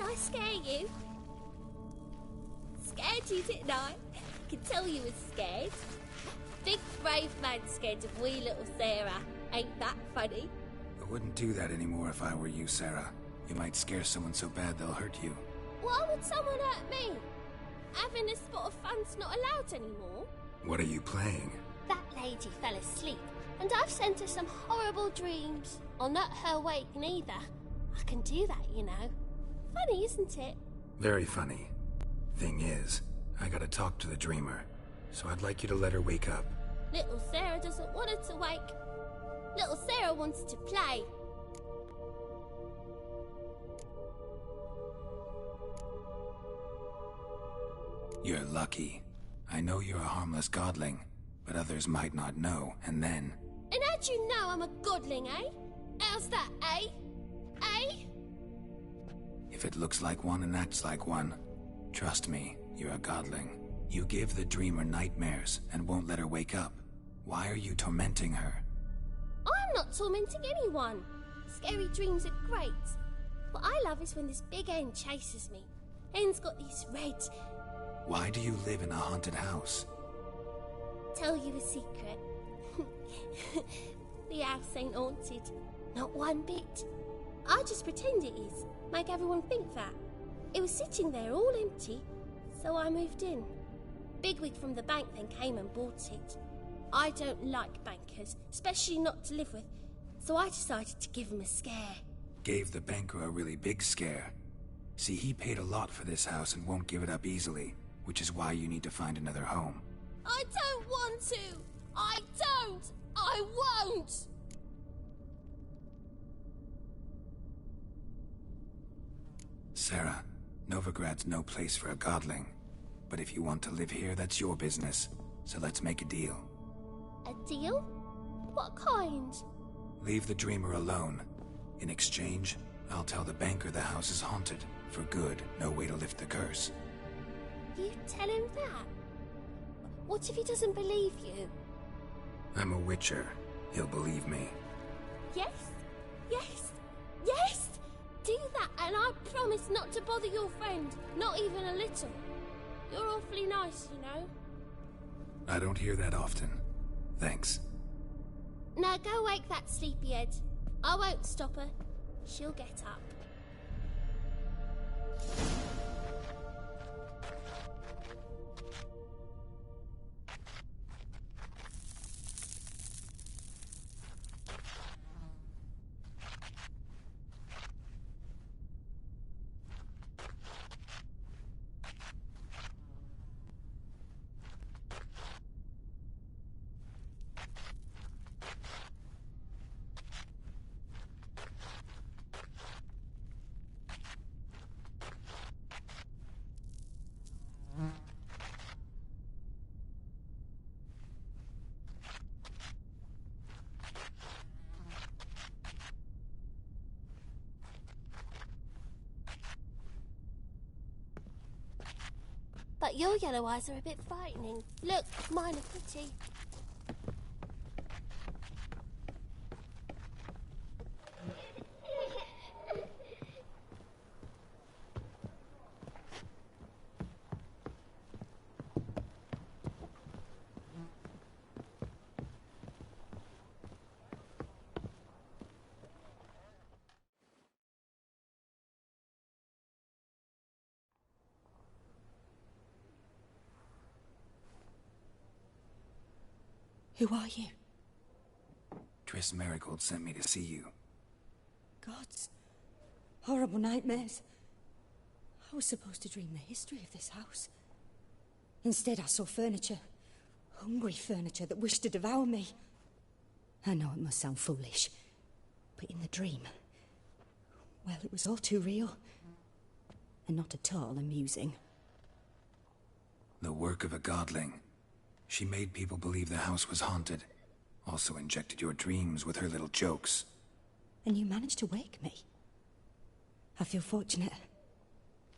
I scare you? Scared you, didn't I? I could tell you was scared. Big brave man scared of wee little Sarah. Ain't that funny? I wouldn't do that anymore if I were you, Sarah. You might scare someone so bad they'll hurt you. Why would someone hurt me? Having a spot of fun's not allowed anymore. What are you playing? That lady fell asleep, and I've sent her some horrible dreams. I'll not her wake neither. I can do that, you know. Funny, isn't it? Very funny. Thing is, I gotta talk to the dreamer, so I'd like you to let her wake up. Little Sarah doesn't want her to wake. Little Sarah wants to play. You're lucky. I know you're a harmless godling, but others might not know, and then... And how'd you know I'm a godling, eh? How's that, eh? Eh? If it looks like one and acts like one, trust me, you're a godling. You give the dreamer nightmares and won't let her wake up. Why are you tormenting her? I'm not tormenting anyone. Scary dreams are great. What I love is when this big hen chases me. Hen's got these red... Why do you live in a haunted house? Tell you a secret. The house ain't haunted. Not one bit. I just pretend it is. Make everyone think that. It was sitting there all empty, so I moved in. Bigwig from the bank then came and bought it. I don't like bankers, especially not to live with, so I decided to give him a scare. Gave the banker a really big scare. See, he paid a lot for this house and won't give it up easily, which is why you need to find another home. I don't want to! I don't! I won't! Sarah, Novigrad's no place for a godling. But if you want to live here, that's your business. So let's make a deal. A deal? What kind? Leave the dreamer alone. In exchange, I'll tell the banker the house is haunted. For good, no way to lift the curse. You tell him that? What if he doesn't believe you? I'm a witcher. He'll believe me. Yes, yes, yes! Do that and I promise not to bother your friend. Not even a little. You're awfully nice, you know. I don't hear that often. Thanks. Now go wake that sleepyhead. I won't stop her. She'll get up. But your yellow eyes are a bit frightening. Look, mine are pretty. Who are you? Triss Merigold sent me to see you. Gods. Horrible nightmares. I was supposed to dream the history of this house. Instead, I saw furniture. Hungry furniture that wished to devour me. I know it must sound foolish, but in the dream, well, it was all too real. And not at all amusing. The work of a godling. She made people believe the house was haunted. Also injected your dreams with her little jokes. And you managed to wake me. I feel fortunate.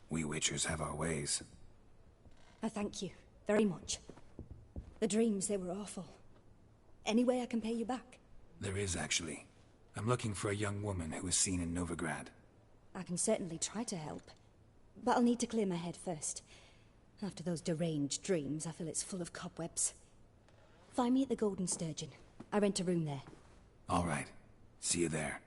We witchers have our ways. I thank you very much. The dreams, they were awful. Any way I can pay you back? There is, actually. I'm looking for a young woman who was seen in Novigrad. I can certainly try to help. But I'll need to clear my head first. After those deranged dreams, I feel it's full of cobwebs. Find me at the Golden Sturgeon. I rent a room there. All right. See you there.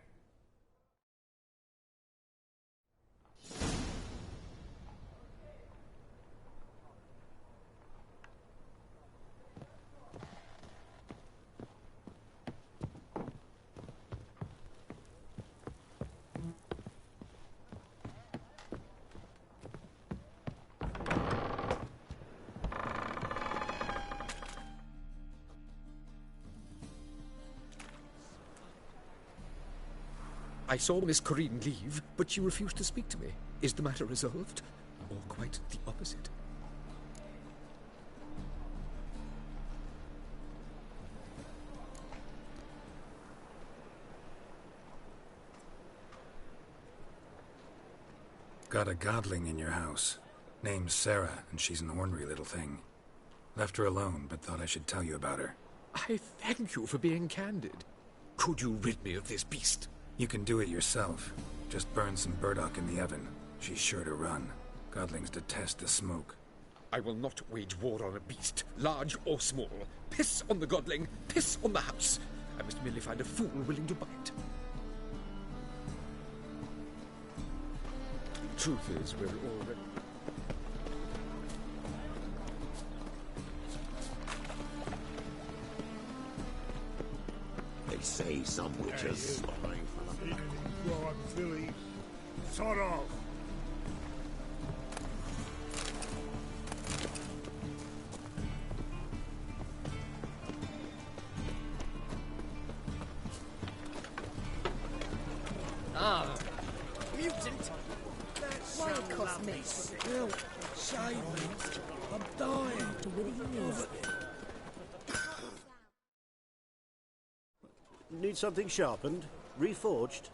I saw Miss Corinne leave, but she refused to speak to me. Is the matter resolved? Or quite the opposite? Got a godling in your house. Name's Sarah, and she's an ornery little thing. Left her alone, but thought I should tell you about her. I thank you for being candid. Could you rid me of this beast? You can do it yourself. Just burn some burdock in the oven. She's sure to run. Godlings detest the smoke. I will not wage war on a beast, large or small. Piss on the godling, piss on the house. I must merely find a fool willing to buy it. Truth is, we're already... They say some witches... Right, Philly. Sod off. Mutant! Why it cost me? Still, save me. I'm dying. Need something sharpened? Reforged?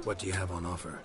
What do you have on offer?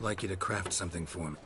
like you to craft something for me.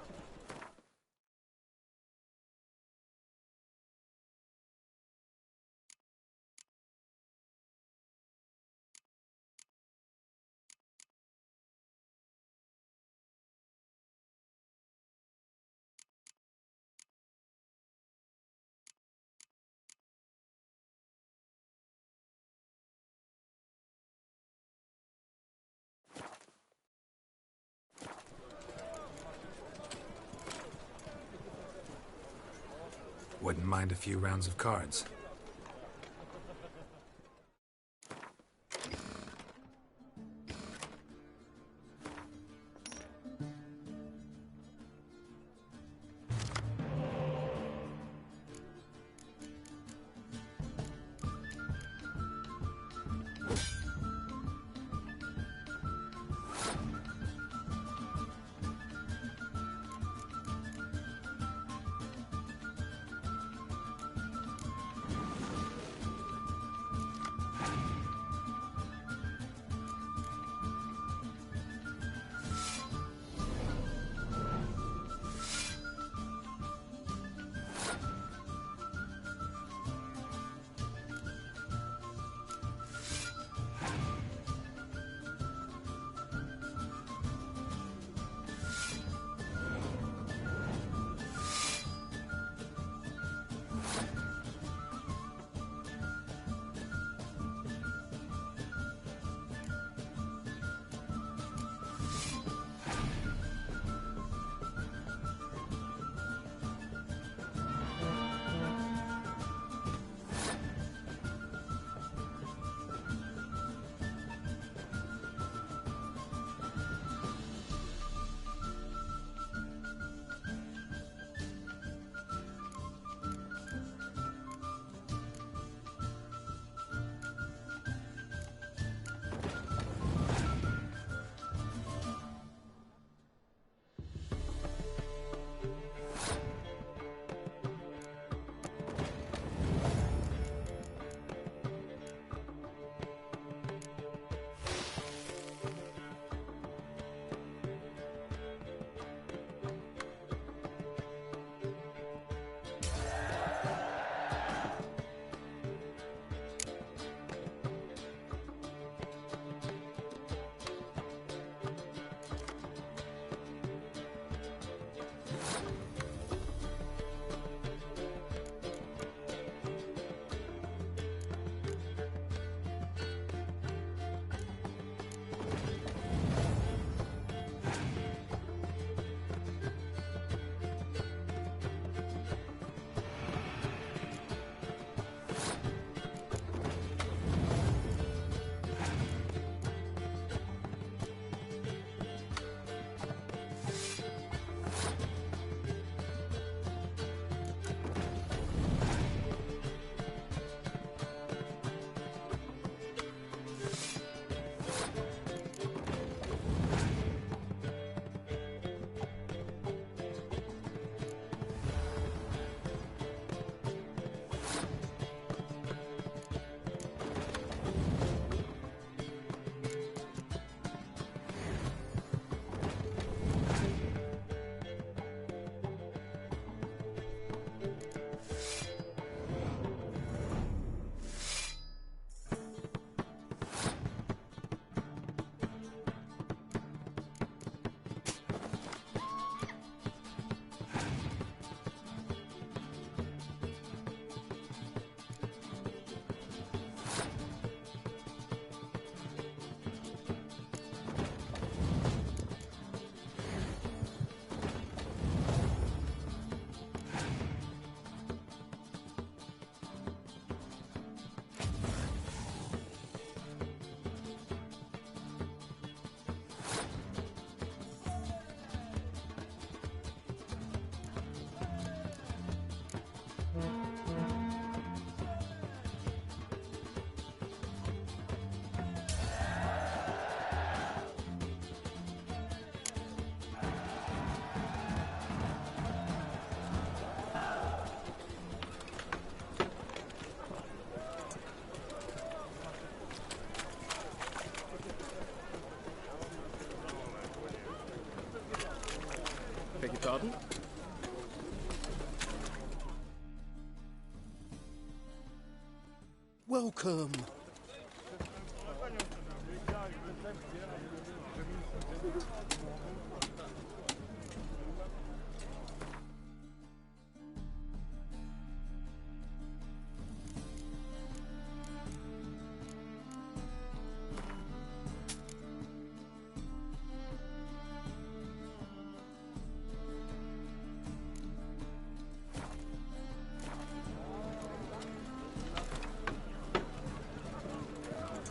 Wouldn't mind a few rounds of cards. Beg your pardon? Welcome.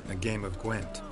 A game of Gwent.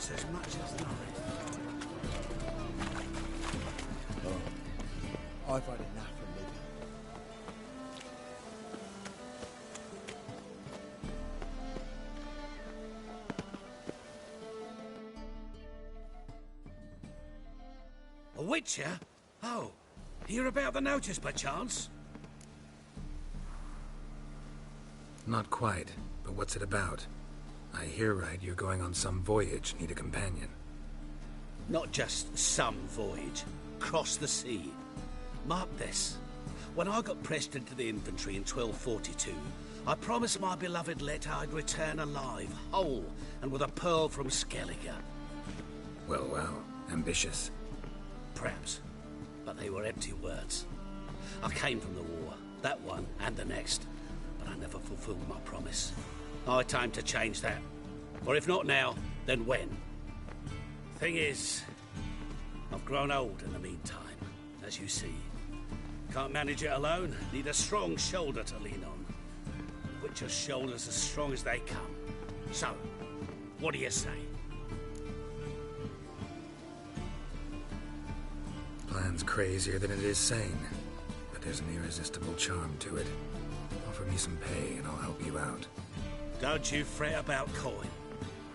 hurts as much as knife. Oh, I've had enough of living. A Witcher? Oh, hear about the notice by chance? Not quite, but what's it about? I hear right, you're going on some voyage, need a companion. Not just some voyage. Cross the sea. Mark this. When I got pressed into the infantry in 1242, I promised my beloved Letta I'd return alive, whole, and with a pearl from Skellige. Well, well, ambitious. Perhaps. But they were empty words. I came from the war, that one and the next, but I never fulfilled my promise. High time to change that. Or if not now, then when? Thing is, I've grown old in the meantime, as you see. Can't manage it alone, need a strong shoulder to lean on. Witcher's shoulders as strong as they come. So, what do you say? Plan's crazier than it is sane, but there's an irresistible charm to it. Offer me some pay and I'll help you out. Don't you fret about coin.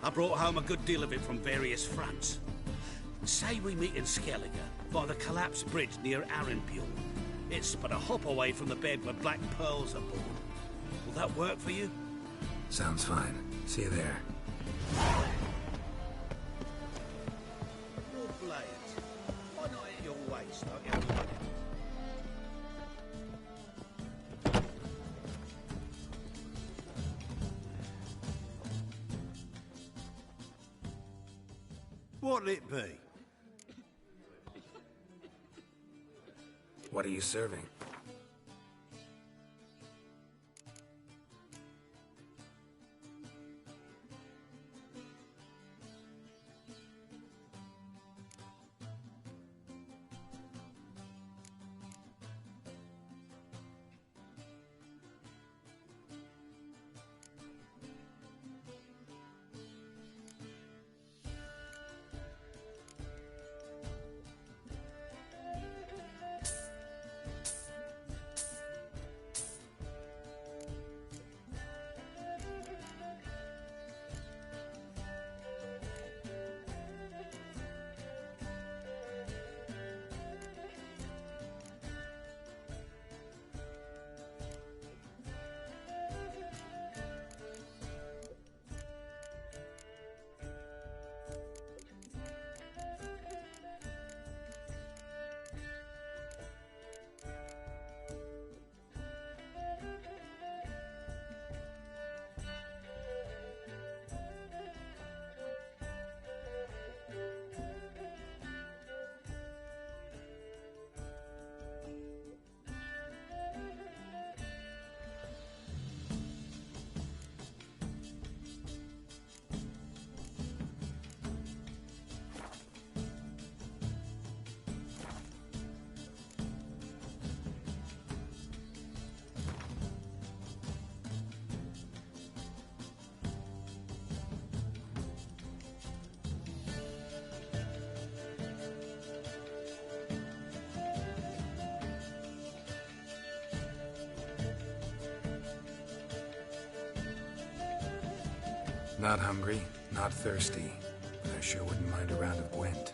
I brought home a good deal of it from various fronts. Say we meet in Skellige, by the collapsed bridge near Arenbjorn. It's but a hop away from the bed where Black Pearls are born. Will that work for you? Sounds fine. See you there. Your blades. Why not at your waist like everybody? What'll it be? What are you serving? Not hungry, not thirsty, but I sure wouldn't mind a round of Gwent.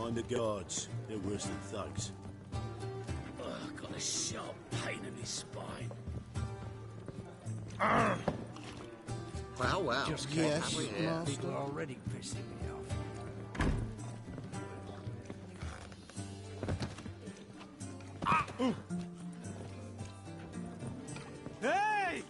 Mind the guards. They're worse than thugs. Ugh, got a sharp pain in his spine. Well. Just Yes, people are already pissing me off. Hey!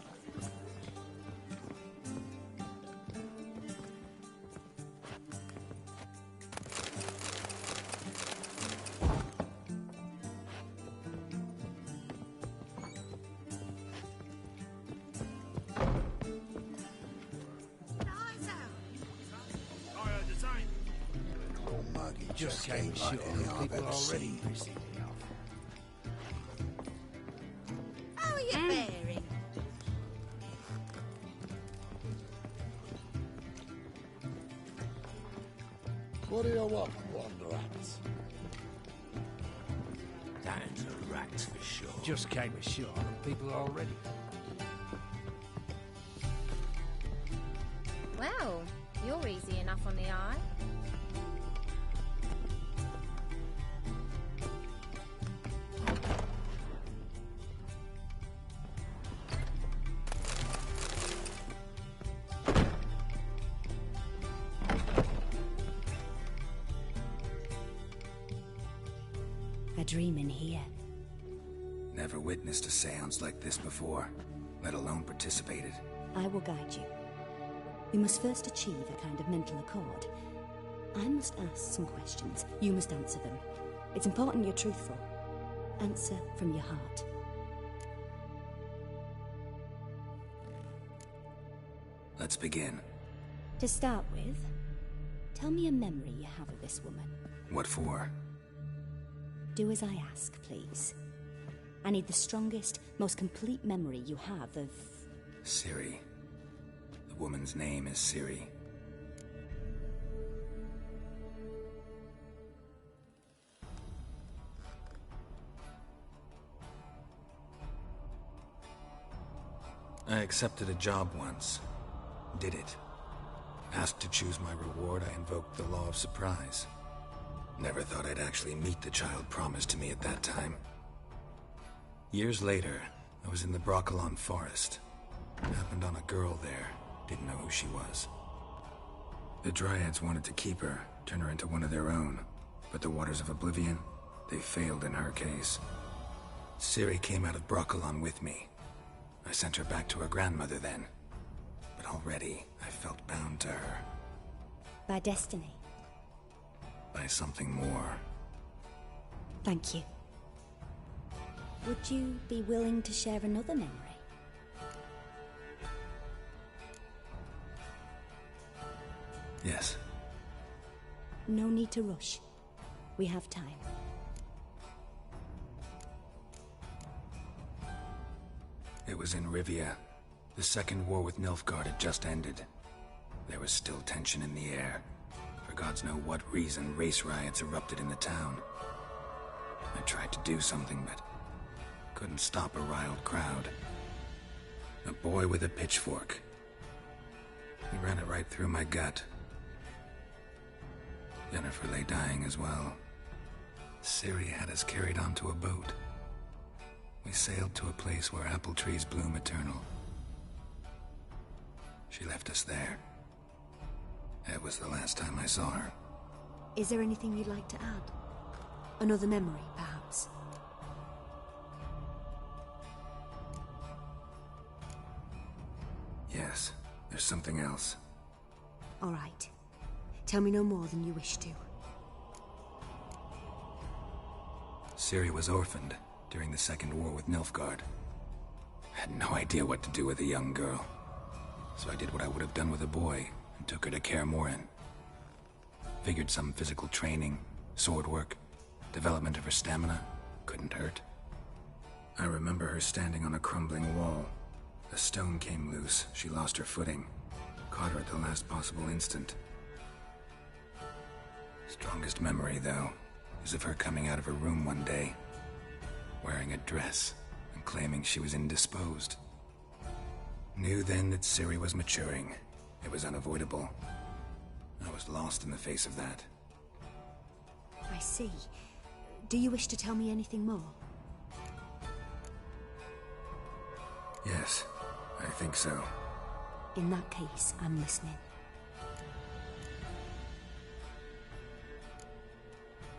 Just came short. People are already pissing me off. How are you faring? What do you want, Wanderers? That's a rat for sure. Just came ashore and people are already. Well, you're easy enough on the eye. A dream in here. Never witnessed a seance like this before, let alone participated. I will guide you. We must first achieve a kind of mental accord. I must ask some questions. You must answer them. It's important you're truthful. Answer from your heart. Let's begin. To start with, tell me a memory you have of this woman. What for? Do as I ask, please. I need the strongest, most complete memory you have of... Ciri. The woman's name is Ciri. I accepted a job once. Did it. Asked to choose my reward, I invoked the law of surprise. Never thought I'd actually meet the child promised to me at that time. Years later, I was in the Brokilon forest. Happened on a girl there. Didn't know who she was. The Dryads wanted to keep her, turn her into one of their own. But the Waters of Oblivion, they failed in her case. Ciri came out of Brokilon with me. I sent her back to her grandmother then. But already, I felt bound to her. By destiny. By something more. Thank you. Would you be willing to share another memory? Yes. No need to rush. We have time. It was in Rivia. The second war with Nilfgaard had just ended. There was still tension in the air. For gods know what reason, race riots erupted in the town. I tried to do something, but couldn't stop a riled crowd. A boy with a pitchfork. He ran it right through my gut. Yennefer lay dying as well. Ciri had us carried onto a boat. We sailed to a place where apple trees bloom eternal. She left us there. That was the last time I saw her. Is there anything you'd like to add? Another memory, perhaps? Yes, there's something else. All right. Tell me no more than you wish to. Ciri was orphaned during the Second War with Nilfgaard. Had no idea what to do with a young girl. So I did what I would have done with a boy and took her to Kaer Morhen. Figured some physical training, sword work, development of her stamina couldn't hurt. I remember her standing on a crumbling wall. A stone came loose, she lost her footing. Caught her at the last possible instant. Strongest memory, though, is of her coming out of her room one day, wearing a dress and claiming she was indisposed. Knew then that Ciri was maturing. It was unavoidable. I was lost in the face of that. I see. Do you wish to tell me anything more? Yes, I think so. In that case, I'm listening.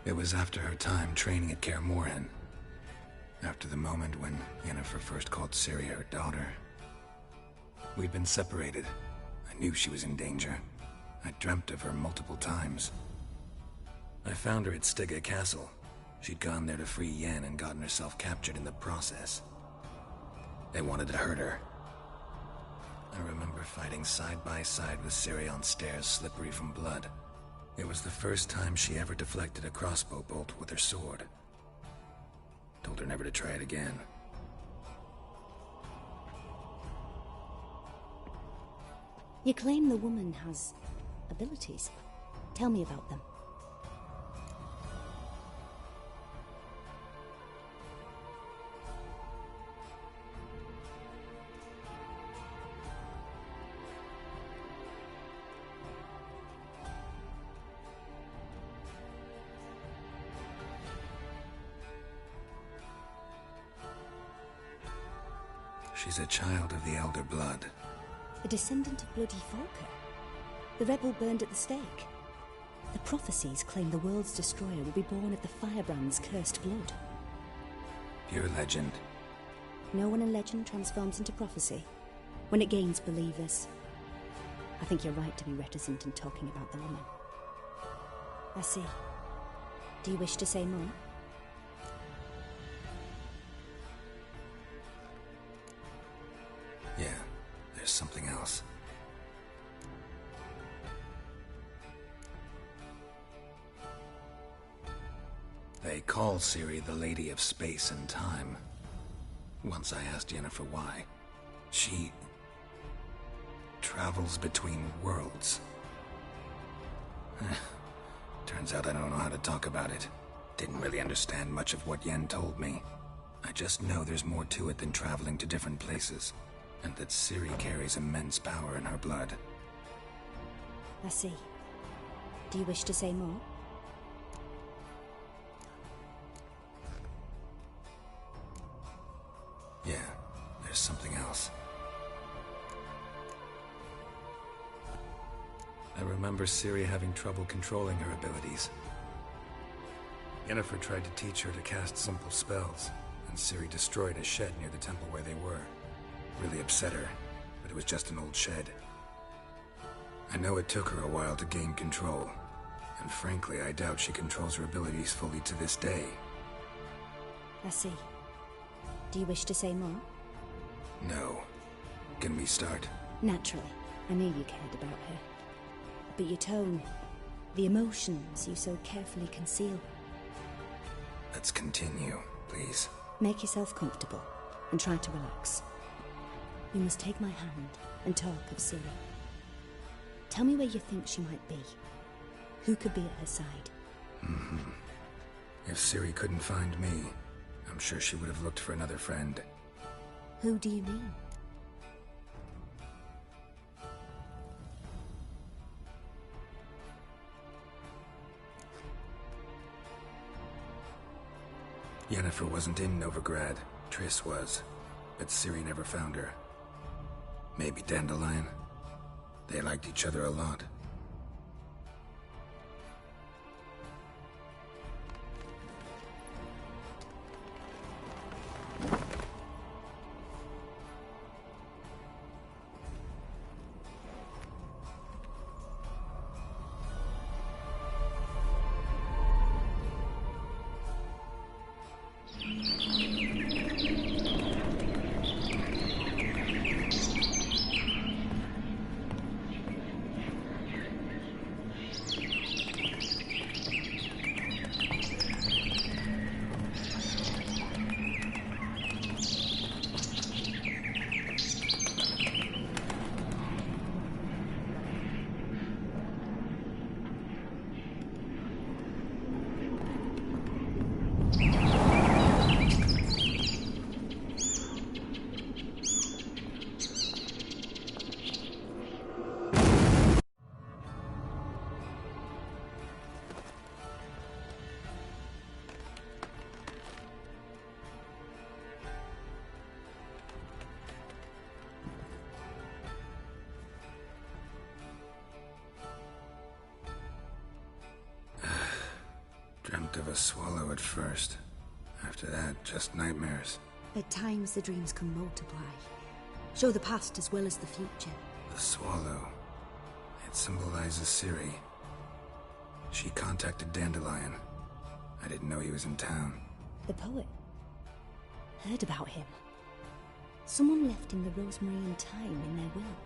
It was after her time training at Kaer Morhen. After the moment when Yennefer first called Ciri her daughter. We'd been separated. I knew she was in danger. I dreamt of her multiple times. I found her at Stygga Castle. She'd gone there to free Yen and gotten herself captured in the process. They wanted to hurt her. I remember fighting side by side with Ciri on stairs slippery from blood. It was the first time she ever deflected a crossbow bolt with her sword. Told her never to try it again. You claim the woman has abilities. Tell me about them. She's a child of the Elder Blood. A descendant of Bloody Falka. The rebel burned at the stake. The prophecies claim the world's destroyer will be born of the Firebrand's cursed blood. Pure legend. No one in legend transforms into prophecy when it gains believers. I think you're right to be reticent in talking about the woman. I see. Do you wish to say more? Yeah, there's something else. They call Ciri the Lady of Space and Time. Once I asked Yennefer why. She travels between worlds. Turns out I don't know how to talk about it. Didn't really understand much of what Yen told me. I just know there's more to it than traveling to different places, and that Ciri carries immense power in her blood. I see. Do you wish to say more? Yeah, there's something else. I remember Ciri having trouble controlling her abilities. Yennefer tried to teach her to cast simple spells, and Ciri destroyed a shed near the temple where they were. Really upset her, but it was just an old shed. I know it took her a while to gain control, and frankly, I doubt she controls her abilities fully to this day. I see. Do you wish to say more? No. Can we start? Naturally. I knew you cared about her. But your tone, the emotions you so carefully conceal. Let's continue, please. Make yourself comfortable and try to relax. You must take my hand and talk of Ciri. Tell me where you think she might be. Who could be at her side? If Ciri couldn't find me, I'm sure she would have looked for another friend. Who do you mean? Yennefer wasn't in Novigrad. Triss was. But Ciri never found her. Maybe Dandelion? They liked each other a lot. of a swallow at first. After that, just nightmares. At times, the dreams can multiply. Show the past as well as the future. The swallow. It symbolizes Ciri. She contacted Dandelion. I didn't know he was in town. The poet. Heard about him. Someone left him the rosemary and thyme in their will.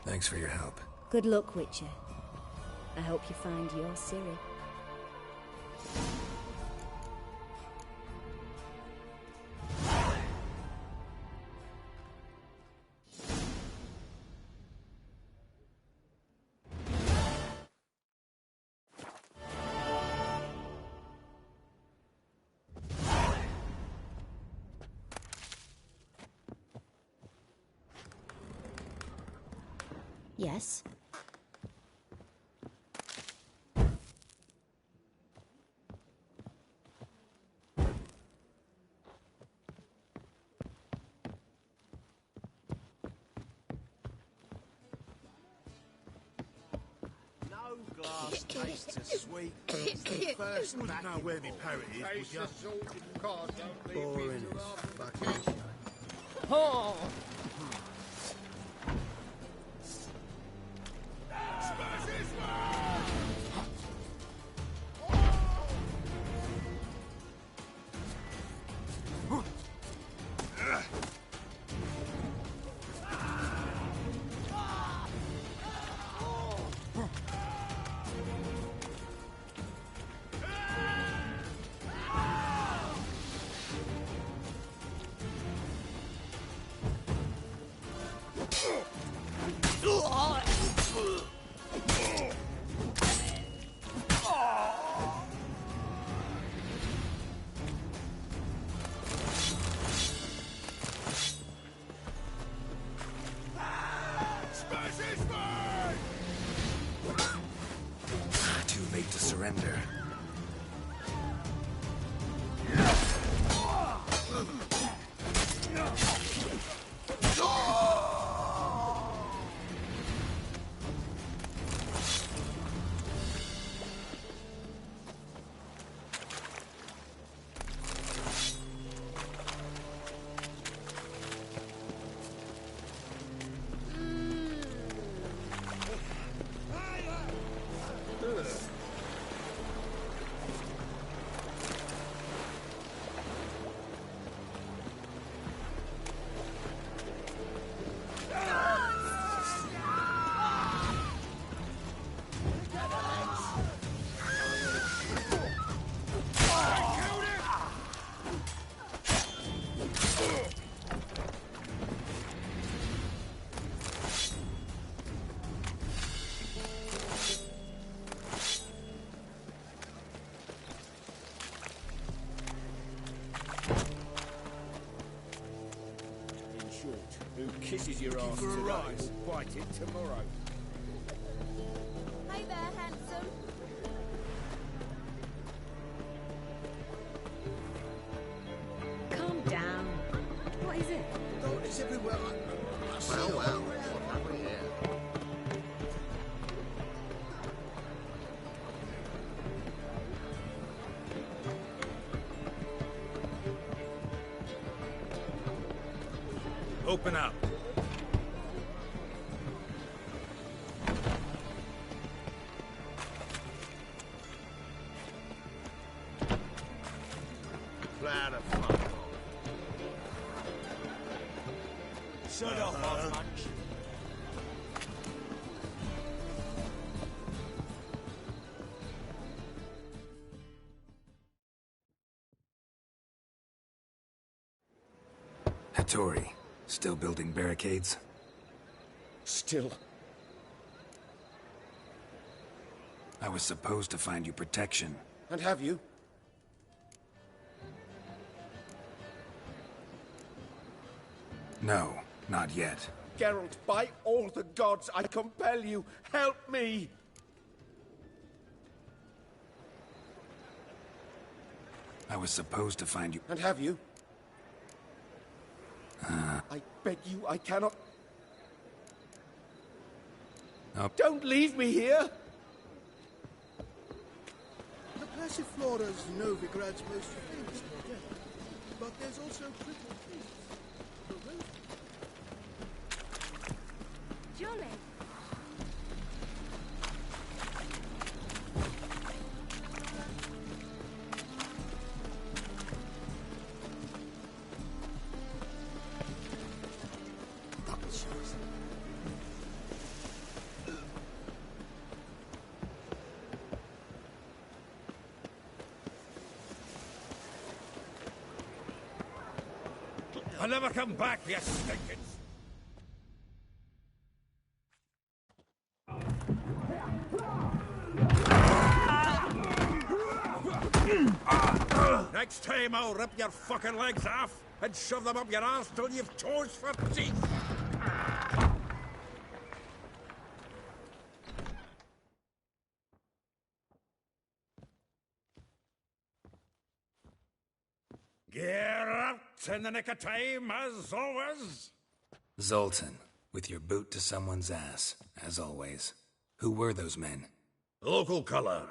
Thanks for your help. Good luck, Witcher. I hope you find your Ciri. Yes? No glass tastes as sweet as the first Wouldn't know where me parrot is, would ya? Boring as fucking shit. Oh! Too late to surrender. Who kisses your ass today will bite it tomorrow. Hey there, handsome. Calm down. What is it? Oh, it's everywhere. Well, what have we here? Open up. Plan of fuck. Shut up, Munch. Hattori. Still building barricades? Still. I was supposed to find you protection. And have you? No, not yet. Geralt, by all the gods, I compel you, help me! I was supposed to find you. And have you? I beg you, I cannot... Don't leave me here! The Passiflora is Novigrad's most famous model, but there's also critical trees. The rose. Jolly. I'll never come back, you stinkins! Next time I'll rip your fucking legs off and shove them up your arse till you've toes for teeth! Get out in the nick of time, as always! Zoltan, with your boot to someone's ass, as always. Who were those men? Local colour.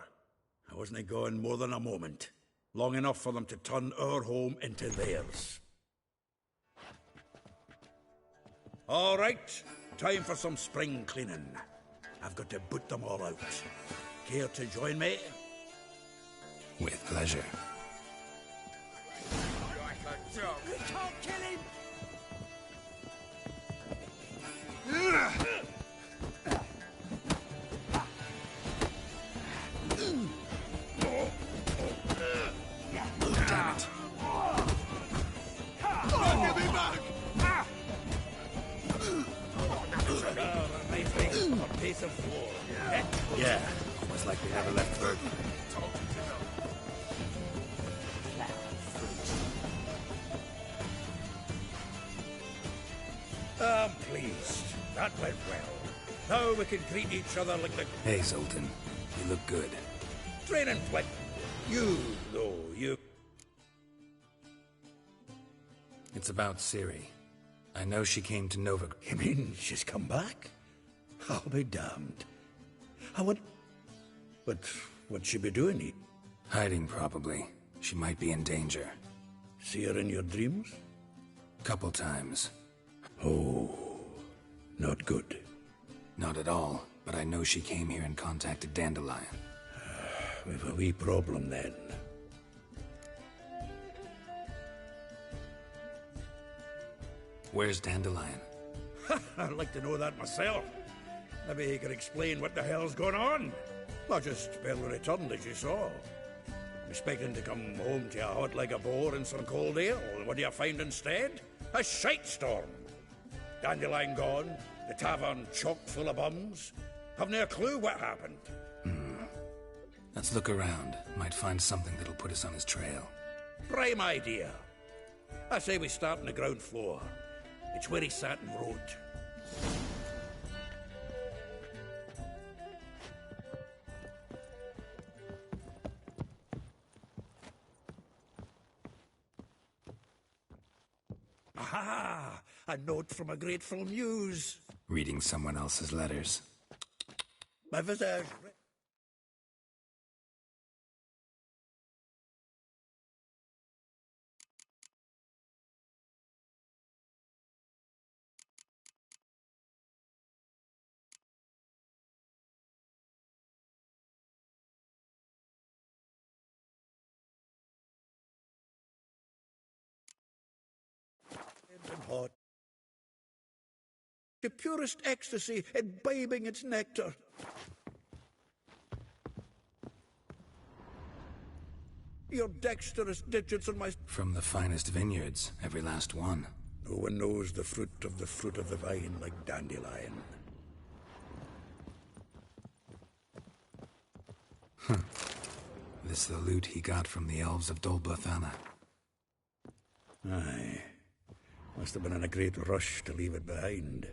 I wasn't going more than a moment. Long enough for them to turn our home into theirs. All right, time for some spring cleaning. I've got to boot them all out. Care to join me? With pleasure. We can't kill him! Damn it. Give me back! A piece of war. Yeah, almost like we never left Verdun. I'm pleased. That went well. Now we can treat each other like the Hey, Zoltan. You look good. training twin. You, though, you... It's about Ciri. I know she came to Novigrad. You mean she's come back? I'll be damned. But what'd she be doing here? Hiding, probably. She might be in danger. See her in your dreams? Couple times. Oh, not good. Not at all, but I know she came here and contacted Dandelion. We've a wee problem then. Where's Dandelion? I'd like to know that myself. Maybe he could explain what the hell's going on. Not just barely returned, as you saw. Expecting to come home to a hut like a boar and some cold ale. What do you find instead? A shite storm. Dandelion gone, the tavern chock full of bums. Haven't a clue what happened. Let's look around. Might find something that'll put us on his trail. Prime idea. I say we start on the ground floor. It's where he sat and wrote. Aha! A note from a grateful muse. Reading someone else's letters. My visage. And hot. The purest ecstasy, imbibing its nectar. Your dexterous digits on my... From the finest vineyards, every last one. No one knows the fruit of the vine like Dandelion. This the loot he got from the elves of Dol Blathanna. Aye. Must have been in a great rush to leave it behind.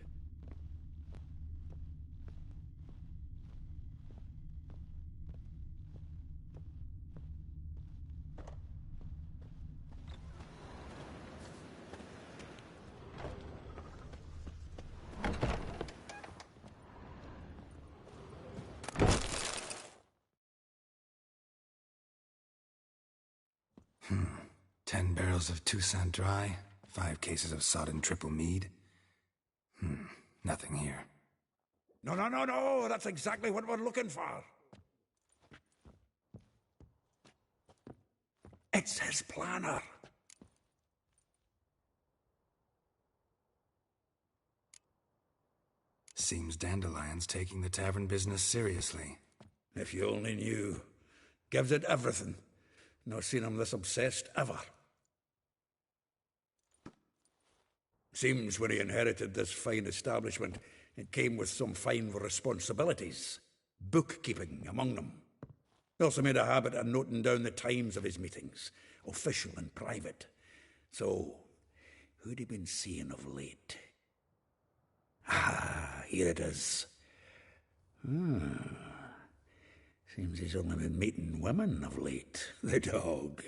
10 barrels of Toussaint Dry, 5 cases of sodden triple mead. Nothing here. No, that's exactly what we're looking for. It's his planner. Seems Dandelion's taking the tavern business seriously. If you only knew. Gives it everything. Not seen him this obsessed ever. Seems when he inherited this fine establishment, it came with some fine responsibilities. Bookkeeping among them. He also made a habit of noting down the times of his meetings, official and private. So, who'd he been seeing of late? Here it is. Seems he's only been meeting women of late. The dog.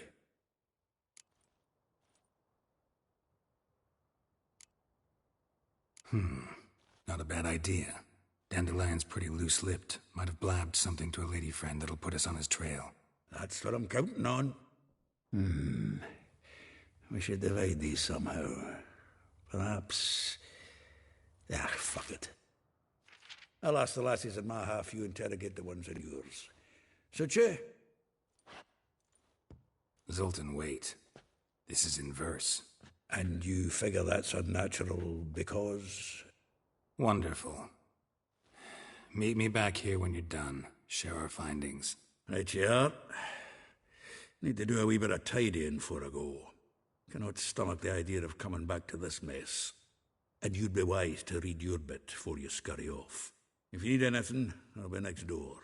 Not a bad idea. Dandelion's pretty loose-lipped. Might have blabbed something to a lady friend that'll put us on his trail. That's what I'm counting on. We should divide these somehow. Perhaps... fuck it. I'll ask the lassies in my half, you interrogate the ones in yours. Suit you? Zoltan, wait. This is in verse. And you figure that's unnatural because... Wonderful. Meet me back here when you're done. Share our findings. Right you are. Need to do a wee bit of tidying before I go. Cannot stomach the idea of coming back to this mess. And you'd be wise to read your bit before you scurry off. If you need anything, I'll be next door.